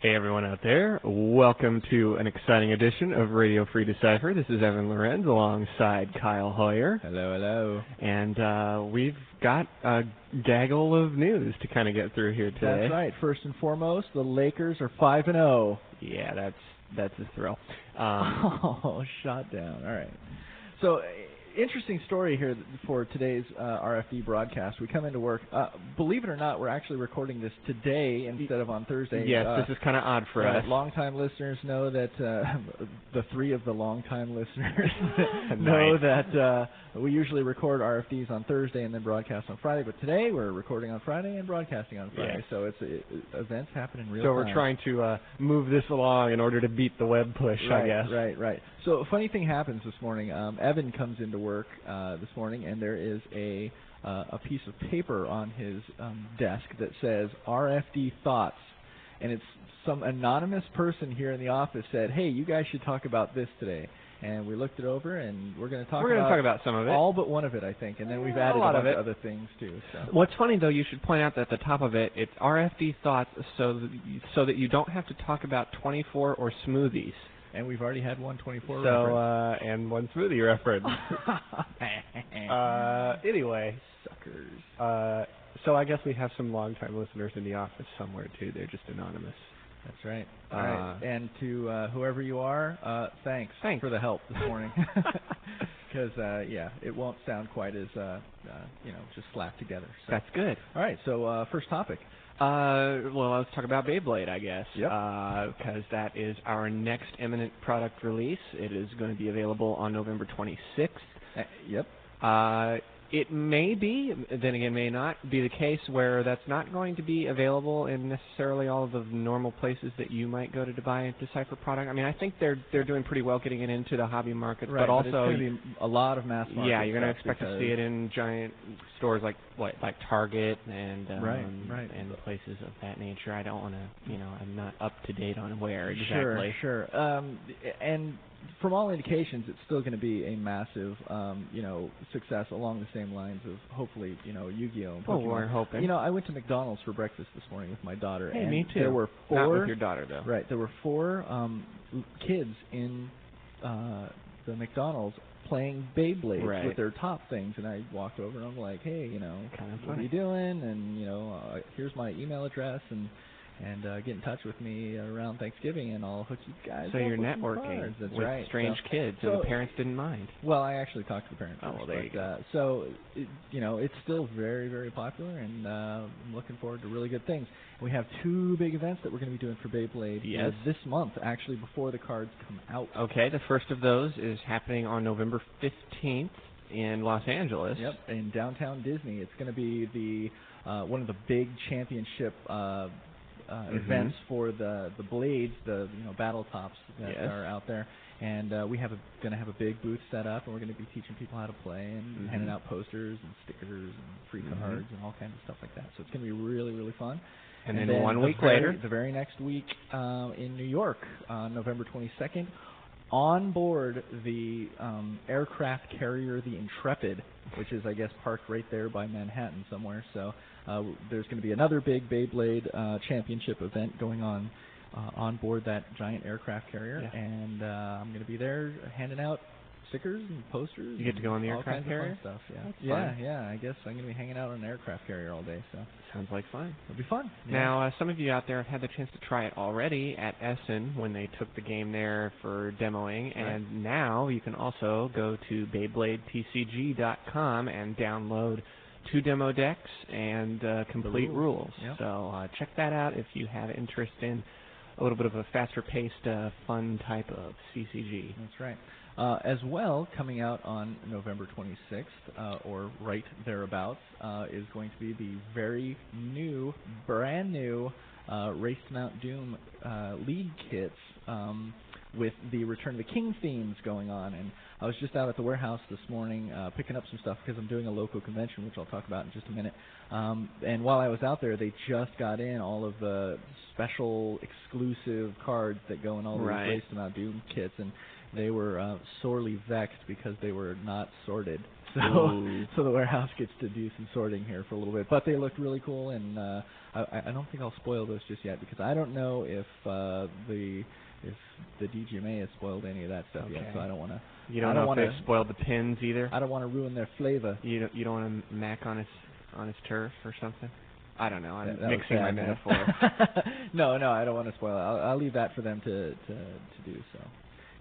Hey everyone out there, welcome to an exciting edition of Radio Free Decipher. This is Evan Lorenz alongside Kyle Hoyer. Hello, hello. And we've got a gaggle of news to kind of get through here today. That's right. First and foremost, the Lakers are 5-0. Yeah, that's a thrill. Shot down. All right. So, interesting story here for today's RFD broadcast. We come into work. Believe it or not, we're actually recording this today instead of on Thursday. Yes, this is kind of odd for us. Longtime listeners know that the three of the longtime listeners know that we usually record RFDs on Thursday and then broadcast on Friday. But today we're recording on Friday and broadcasting on Friday. Yes. So events happen in real time. So we're trying to move this along in order to beat the web push, I guess. Right. So a funny thing happens this morning. Evan comes into work this morning, and there is a piece of paper on his desk that says RFD Thoughts, and it's some anonymous person here in the office said, "Hey, you guys should talk about this today." And we looked it over, and we're going to talk about some of it. All but one of it, I think, and then we've added a bunch of other things too. So. What's funny though, you should point out that at the top of it, it's RFD Thoughts, so that you don't have to talk about 24 or smoothies. And we've already had 124 reference. And one smoothie reference. Anyway. Suckers. So I guess we have some longtime listeners in the office somewhere, too. They're just anonymous. That's right. All right. And to whoever you are, thanks for the help this morning. Because, it won't sound quite as, just slapped together. So. That's good. All right. So first topic. Well, let's talk about Beyblade, I guess. Yep. Because that is our next imminent product release. It is going to be available on November 26th. Yep. It may be, then again may not, be the case where that's not going to be available in necessarily all of the normal places that you might go to buy a Decipher product. I mean, I think they're doing pretty well getting it into the hobby market, right, but also it's going to be a lot of mass market. Yeah, you're going to expect to see it in giant stores like Target and and places of that nature. I don't want to, I'm not up to date on where exactly. Sure. And from all indications, it's still going to be a massive, success along the same lines of hopefully, Yu-Gi-Oh! And Pokemon. Oh, we're hoping. I went to McDonald's for breakfast this morning with my daughter. Hey, and me too. There were 4. Not with your daughter, though. Right. There were 4 kids in the McDonald's playing Beyblade with their top things, and I walked over and I'm like, hey, what are you doing? And here's my email address and get in touch with me around Thanksgiving, and I'll hook you guys up. So you're with networking with strange kids, and the parents didn't mind. Well, I actually talked to the parents. Oh, well, there you go. So, it's still very, very popular, and I'm looking forward to really good things. We have 2 big events that we're going to be doing for Beyblade this month, actually, before the cards come out. Okay, the first of those is happening on November 15th in Los Angeles. Yep, in downtown Disney. It's going to be the one of the big championship events for the blades, the battle tops that are out there, and we going to have a big booth set up, and we're going to be teaching people how to play and handing out posters and stickers and free cards and all kinds of stuff like that. So it's going to be really, really fun. And then 1 week later, the very next week in New York, on November 22nd, on board the aircraft carrier, the Intrepid, which is, I guess, parked right there by Manhattan somewhere. So there's going to be another big Beyblade championship event going on board that giant aircraft carrier, and I'm going to be there handing out stickers and posters. You get to go on the aircraft carrier? Stuff, yeah. Yeah. I guess I'm going to be hanging out on an aircraft carrier all day. So sounds like fun. It'll be fun. Now, some of you out there have had the chance to try it already at Essen when they took the game there for demoing, and now you can also go to BeybladeTCG.com and download 2 demo decks and complete rules. Yep. So check that out if you have interest in a little bit of a faster-paced, fun type of CCG. That's right. As well, coming out on November 26th, or right thereabouts, is going to be the very brand new Race to Mount Doom league kits, with the Return of the King themes going on. And I was just out at the warehouse this morning picking up some stuff because I'm doing a local convention, which I'll talk about in just a minute. And while I was out there, they just got in all of the special exclusive cards that go in all these Race to Mount Doom kits, and they were sorely vexed because they were not sorted. So the warehouse gets to do some sorting here for a little bit. But they looked really cool, and I don't think I'll spoil those just yet because I don't know if the DGMA has spoiled any of that stuff yet. So I don't want to. You don't know if they've spoiled the pins either? I don't want to ruin their flavor. You don't want to mac on his turf or something? I don't know. I'm that mixing my metaphors. No, I don't want to spoil it. I'll leave that for them to do. So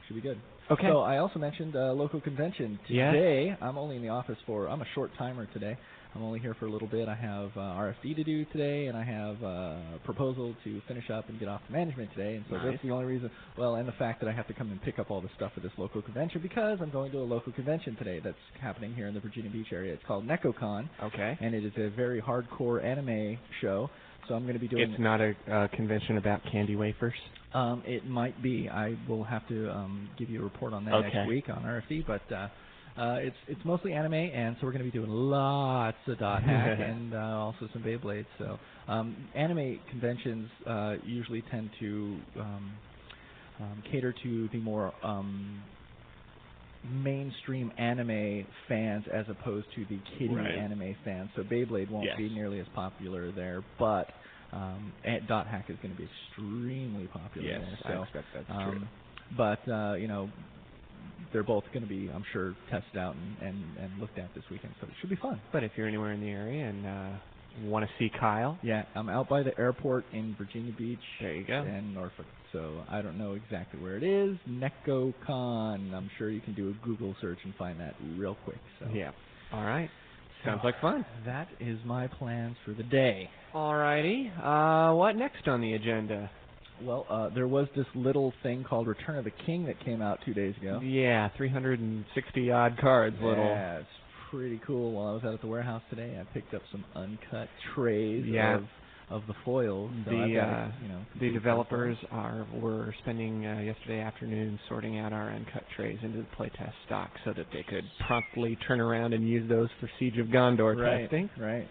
should be good. Okay. So I also mentioned local convention. Today, I'm only in the office I'm a short timer today. I'm only here for a little bit. I have RFD to do today, and I have a proposal to finish up and get off to management today. And so that's the only reason, and the fact that I have to come and pick up all the stuff for this local convention because I'm going to a local convention today that's happening here in the Virginia Beach area. It's called NecoCon. Okay. And it is a very hardcore anime show. So I'm going to be doing... It's not a convention about candy wafers? It might be. I will have to give you a report on that next week on RFD, but it's mostly anime, and so we're going to be doing lots of dot hack and also some Beyblade. So anime conventions usually tend to cater to the more mainstream anime fans as opposed to the kiddie anime fans. So Beyblade won't be nearly as popular there, but dot hack is going to be extremely popular there. So, I expect that's true. But they're both going to be, I'm sure, tested out and looked at this weekend, so it should be fun. But if you're anywhere in the area and want to see Kyle? Yeah, I'm out by the airport in Virginia Beach. There you go. And Norfolk, so I don't know exactly where it is. NecoCon. I'm sure you can do a Google search and find that real quick. So. Yeah. All right. Sounds like fun. That is my plans for the day. All righty. What next on the agenda? Well, there was this little thing called Return of the King that came out 2 days ago. Yeah, 360-odd cards. Yeah, it's pretty cool. While I was out at the warehouse today, I picked up some uncut trays of the foils. So the developers were spending yesterday afternoon sorting out our uncut trays into the playtest stock so that they could promptly turn around and use those for Siege of Gondor testing. Right.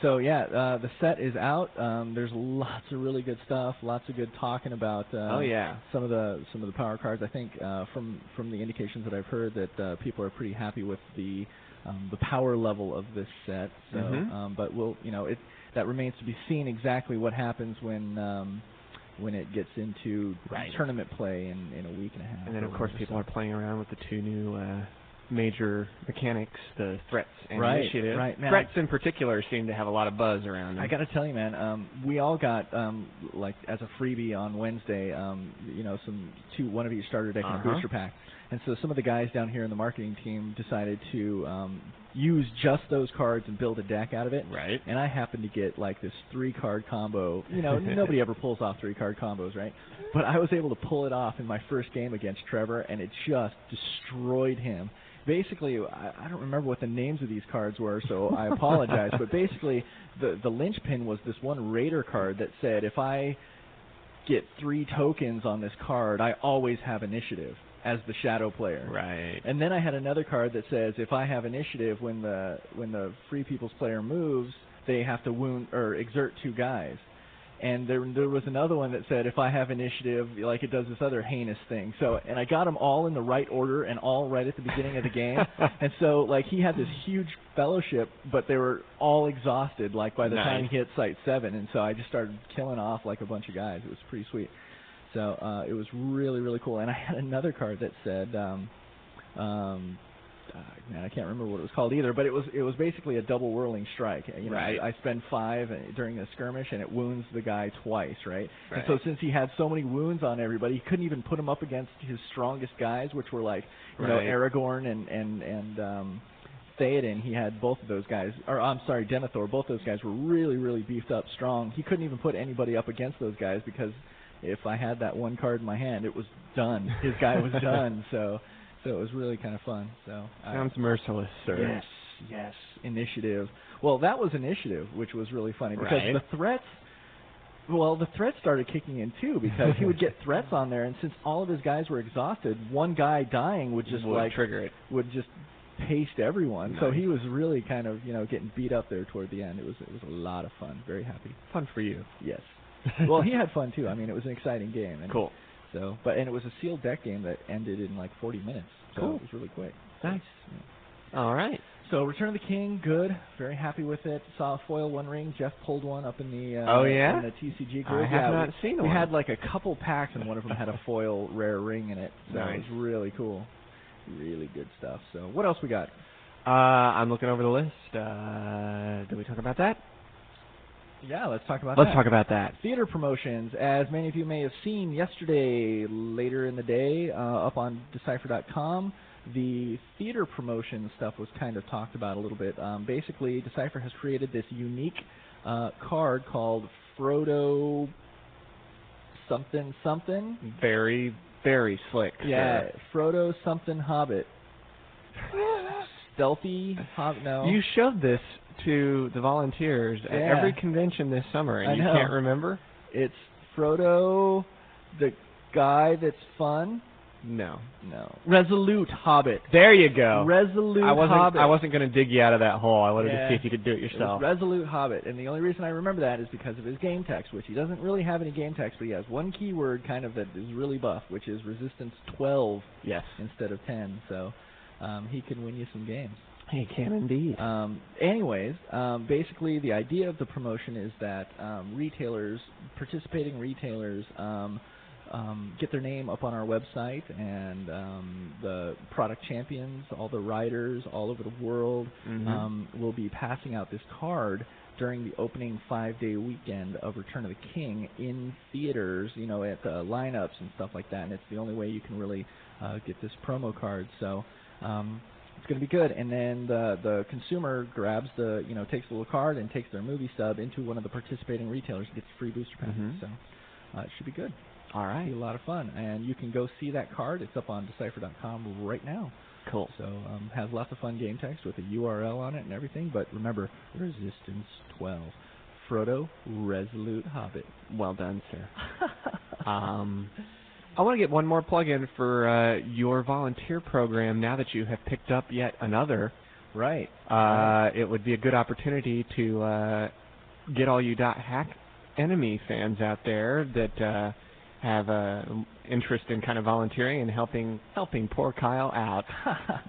So the set is out. There's lots of really good stuff. Lots of good talking about some of the power cards. I think from the indications that I've heard that people are pretty happy with the power level of this set. So, but that remains to be seen exactly what happens when it gets into tournament play in a week and a half. And then of course people are playing around with the two new major mechanics, the threats and initiative. Right, man. Threats in particular seem to have a lot of buzz around them. I got to tell you, man, we all got like as a freebie on Wednesday, one of each starter deck and a booster pack. And so some of the guys down here in the marketing team decided to use just those cards and build a deck out of it. Right. And I happened to get like this 3-card combo. Nobody ever pulls off 3-card combos, right? But I was able to pull it off in my first game against Trevor, and it just destroyed him. Basically, I don't remember what the names of these cards were, so I apologize. But basically, the linchpin was this one Raider card that said, if I get 3 tokens on this card, I always have initiative as the shadow player. Right. And then I had another card that says, if I have initiative when the Free People's player moves, they have to wound or exert 2 guys. And there was another one that said, if I have initiative, like it does this other heinous thing. So, and I got them all in the right order and all right at the beginning of the game. And so, like, he had this huge fellowship, but they were all exhausted, like, by the time he hit Site 7. And so I just started killing off, like, a bunch of guys. It was pretty sweet. So it was really, really cool. And I had another card that said, I can't remember what it was called either, but it was basically a double whirling strike. I spend 5 during the skirmish, and it wounds the guy twice, right? And so since he had so many wounds on everybody, he couldn't even put him up against his strongest guys, which were like, Aragorn and Theoden. He had both of those guys, or I'm sorry, Denethor. Both those guys were really, really beefed up, strong. He couldn't even put anybody up against those guys because if I had that one card in my hand, it was done. His guy was done. So it was really kind of fun. So sounds merciless, sir. Yes. Initiative. Well, that was initiative, which was really funny because the threats Well, the threats started kicking in too because he would get threats on there, and since all of his guys were exhausted, one guy dying would just trigger it. Would just paste everyone. Nice. So he was really kind of getting beat up there toward the end. It was a lot of fun. Very happy. Fun for you. Yes. Well, he had fun too. I mean, it was an exciting game. And cool. So, and it was a sealed deck game that ended in like 40 minutes. So cool. It was really quick. Nice. Yeah. All right. So Return of the King, good. Very happy with it. Saw a foil One Ring. Jeff pulled one up in the in the TCG group. I have not seen one. We had like a couple packs, and one of them had a foil rare ring in it. So nice. It was really cool. Really good stuff. So what else we got? I'm looking over the list. Did we talk about that? Yeah, let's talk about Let's talk about that. Theater promotions. As many of you may have seen yesterday, later in the day, up on Decipher.com, the theater promotion stuff was kind of talked about a little bit. Basically, Decipher has created this unique card called Frodo something something. Very, very slick. Yeah, sir. Frodo something Hobbit. Stealthy Hobbit, no. You showed this to the volunteers at every convention this summer, and you can't remember? It's Frodo, the guy that's fun. No. Resolute Hobbit. There you go. Resolute Hobbit. I wasn't going to dig you out of that hole. I wanted to see if you could do it yourself. It was Resolute Hobbit, and the only reason I remember that is because of his game text, which he doesn't really have any game text, but he has one keyword kind of that is really buff, which is Resistance 12 instead of 10. So he can win you some games. He can indeed. Anyways, basically the idea of the promotion is that participating retailers, get their name up on our website, and the product champions, all the writers all over the world, will be passing out this card during the opening 5-day weekend of Return of the King in theaters, at the lineups and stuff like that. And it's the only way you can really get this promo card. So it's going to be good. And then the consumer grabs takes a little card and takes their movie stub into one of the participating retailers and gets free booster passes. So it should be good. All right. It'll be a lot of fun. And you can go see that card. It's up on Decipher.com right now. Cool. So has lots of fun game text with a URL on it and everything. But remember, Resistance 12. Frodo, Resolute Hobbit. Well done, sir. I want to get one more plug-in for your volunteer program now that you have picked up yet another. Right. It would be a good opportunity to get all you .hack enemy fans out there that have interest in kind of volunteering and helping poor Kyle out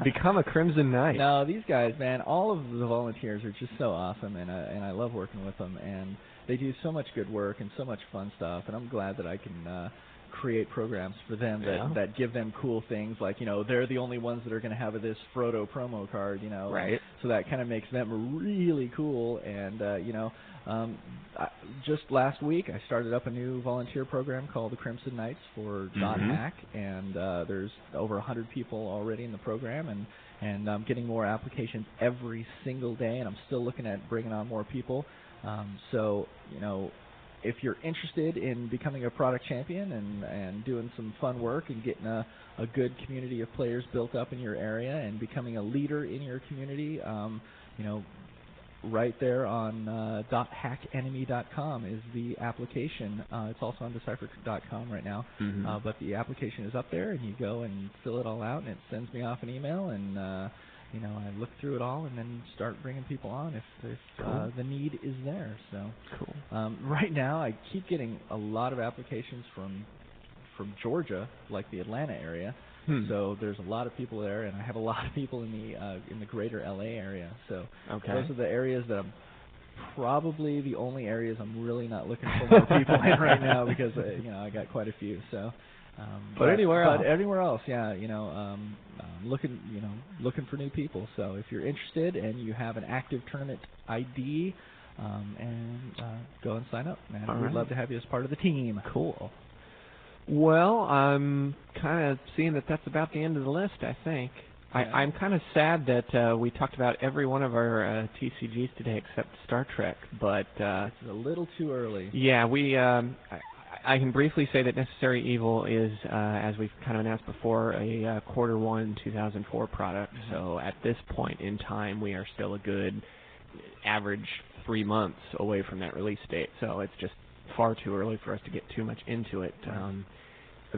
become a Crimson Knight. No, these guys, man, all of the volunteers are just so awesome, and I love working with them, and they do so much good work and so much fun stuff, and I'm glad that I can create programs for them that give them cool things, like they're the only ones that are going to have this Frodo promo card, right? So that kind of makes them really cool. And just last week I started up a new volunteer program called the Crimson Knights for .hack, and there's over 100 people already in the program, and I'm getting more applications every single day, and I'm still looking at bringing on more people. So if you're interested in becoming a product champion and doing some fun work and getting a good community of players built up in your area and becoming a leader in your community, right there on .hackenemy.com is the application. It's also on Decipher.com right now, but the application is up there, and you go and fill it all out, and it sends me off an email, and I look through it all and then start bringing people on if the need is there. So cool. Right now, I keep getting a lot of applications from Georgia, like the Atlanta area. So there's a lot of people there, and I have a lot of people in the greater LA area. So those are the areas that I'm probably the only areas I'm really not looking for more people in right now, because I got quite a few. So. But anywhere else, yeah, looking for new people. So if you're interested and you have an active tournament ID, go and sign up, man. We'd love to have you as part of the team. Cool. Well, I'm kind of seeing that that's about the end of the list, I think. Yeah. I'm kind of sad that we talked about every one of our TCGs today except Star Trek, but it's a little too early. Yeah, I can briefly say that Necessary Evil is, as we've kind of announced before, a Q1 2004 product. So at this point in time, we are still a good average 3 months away from that release date. So it's just far too early for us to get too much into it.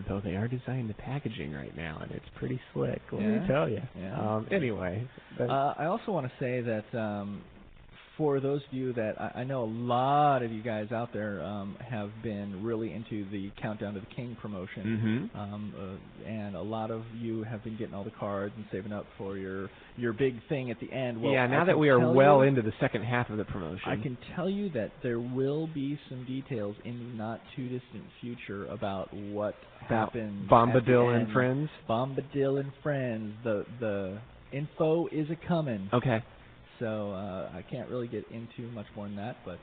Though they are designing the packaging right now, and it's pretty slick, let me tell you. Yeah. Anyway. I also want to say that for those of you that I know a lot of you guys out there have been really into the Countdown to the King promotion, and a lot of you have been getting all the cards and saving up for your big thing at the end. Well, now that we are well into the second half of the promotion, I can tell you that there will be some details in the not too distant future about what happened. Bombadil and Friends. Bombadil and Friends. The info is a-coming. Okay. So I can't really get into much more than that, but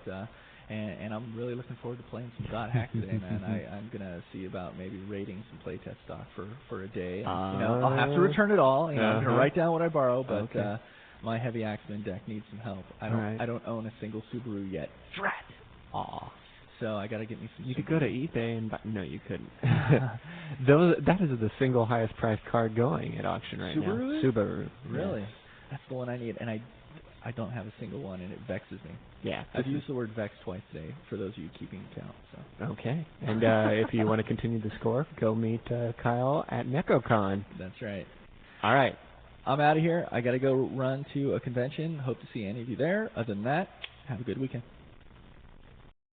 and I'm really looking forward to playing some Dot Hack today, man. I'm gonna see about maybe raiding some playtest stock for a day. And, I'll have to return it all. I'm gonna write down what I borrow, but my Heavy Axeman deck needs some help. I don't own a single Subaru yet. Drat. Aw. So I gotta get me some. You could go to eBay and buy. No, you couldn't. That is the single highest priced card going at auction right now. Subaru. Really? Yes. That's the one I need, and I don't have a single one, and it vexes me. Yeah. I've used the word vex twice today, for those of you keeping count. So. Okay. And if you want to continue the score, go meet Kyle at NecoCon. That's right. All right. I'm out of here. I got to go run to a convention. Hope to see any of you there. Other than that, have a good weekend.